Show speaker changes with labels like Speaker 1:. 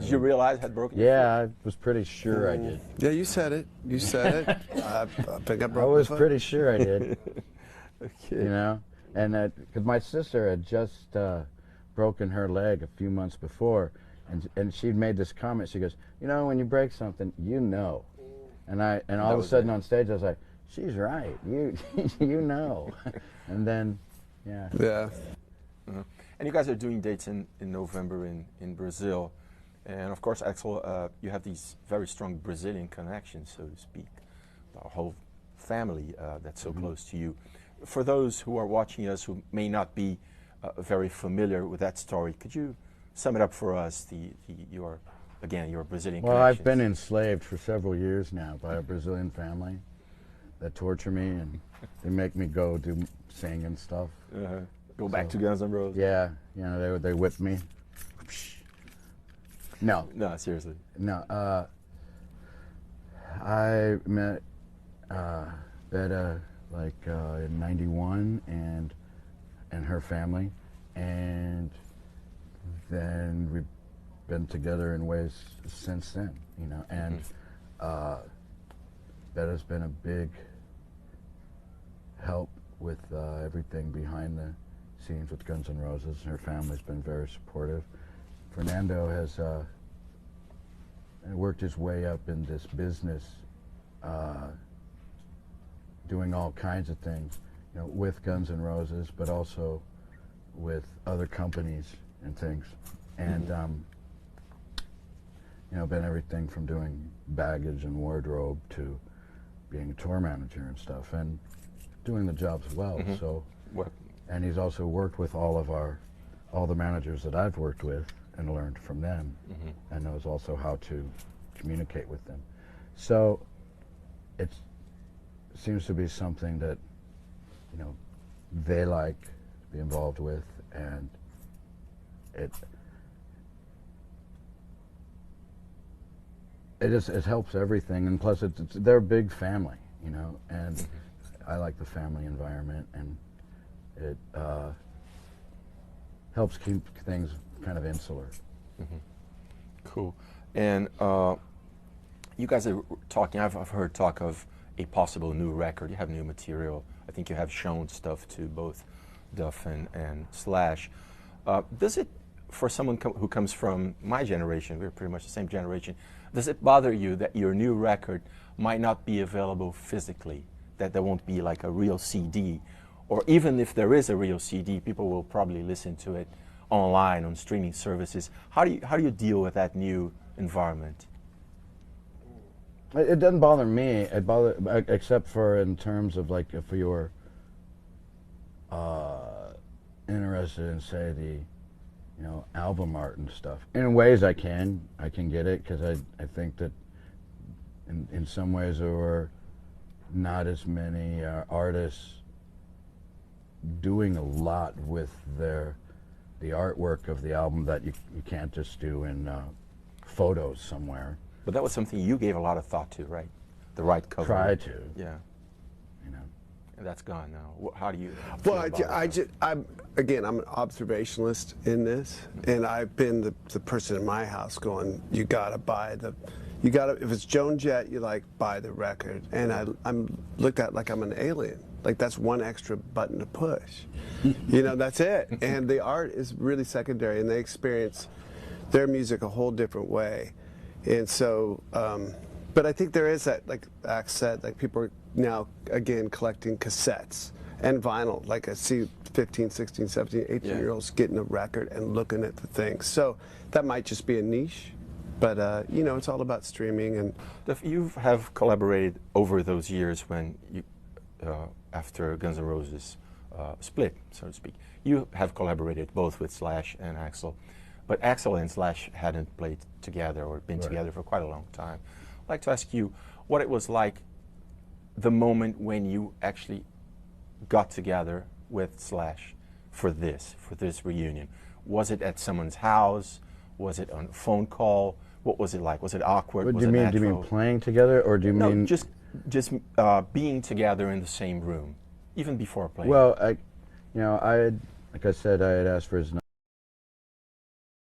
Speaker 1: Did you realize I had broken your
Speaker 2: Yeah, I was pretty sure I did.
Speaker 3: Yeah, you said it. You said it. I think I broke
Speaker 2: I was
Speaker 3: my foot.
Speaker 2: pretty sure I did.
Speaker 1: Okay.
Speaker 2: You know, and because my sister had just broken her leg a few months before, and she'd made this comment. She goes, "You know, when you break something, you know." And all of a sudden on stage, I was like, "She's right. You you know." And then, yeah.
Speaker 3: Yeah.
Speaker 1: And you guys are doing dates in November in Brazil. And of course, Axel, you have these very strong Brazilian connections, so to speak. The whole family that's so close to you. For those who are watching us who may not be very familiar with that story, could you sum it up for us, your Brazilian
Speaker 2: Well,
Speaker 1: connections?
Speaker 2: I've been enslaved for several years now by a Brazilian family that torture me, and they make me go sing and stuff.
Speaker 1: Go back to Guns N' Roses?
Speaker 2: Yeah, you know, they whip me. No.
Speaker 1: No, seriously.
Speaker 2: No. I met Betta like in '91 and her family, and then we've been together in ways since then, you know. And Betta's been a big help with everything behind the scenes with Guns N' Roses. Her family's been very supportive. Fernando has worked his way up in this business, doing all kinds of things, you know, with Guns N' Roses, but also with other companies and things. And you know, been everything from doing baggage and wardrobe to being a tour manager and stuff, and doing the jobs well. So, and he's also worked with all the managers that I've worked with and learned from them, and knows also how to communicate with them. So it seems to be something that, you know, they like to be involved with, and it helps everything, and plus they're a big family, you know, and I like the family environment, and it helps keep things kind of insular.
Speaker 1: Cool. And you guys are talking, I've heard talk of a possible new record. You have new material. I think you have shown stuff to both Duff and Slash. Does it, for someone who comes from my generation, we're pretty much the same generation, does it bother you that your new record might not be available physically, that there won't be like a real CD? Or even if there is a real CD, people will probably listen to it online on streaming services. How do you deal with that new environment?
Speaker 2: It doesn't bother me. It except for in terms of like if you're interested in, say, the, you know, album art and stuff. In ways I can get it, because I think that in some ways there were not as many artists doing a lot with the artwork of the album that you can't just do in photos somewhere.
Speaker 1: But that was something you gave a lot of thought to, right? The right cover.
Speaker 2: Try to.
Speaker 1: Yeah.
Speaker 2: You know.
Speaker 1: And that's gone now. How do you?
Speaker 3: Well, I'm an observationalist in this, and I've been the person in my house going, you gotta buy if it's Joan Jett, you like buy the record, and I'm looked at like I'm an alien. Like that's one extra button to push. You know, that's it. And the art is really secondary, and they experience their music a whole different way. And so, but I think there is that, like Ax said, like people are now, again, collecting cassettes and vinyl. Like I see 15, 16, 17, 18-year-olds getting a record and looking at the things. So that might just be a niche, but you know, it's all about streaming. And
Speaker 1: you have collaborated over those years when you, after Guns N' Roses split, so to speak. You have collaborated both with Slash and Axl. But Axl and Slash hadn't played together or been together for quite a long time. I'd like to ask you what it was like, the moment when you actually got together with Slash for this reunion. Was it at someone's house? Was it on a phone call? What was it like? Was it awkward?
Speaker 2: What
Speaker 1: was
Speaker 2: do you
Speaker 1: it
Speaker 2: mean?
Speaker 1: natural?
Speaker 2: Do you mean playing together, or do you mean
Speaker 1: just being together in the same room, even before playing?
Speaker 2: Well, like I said, I had asked for his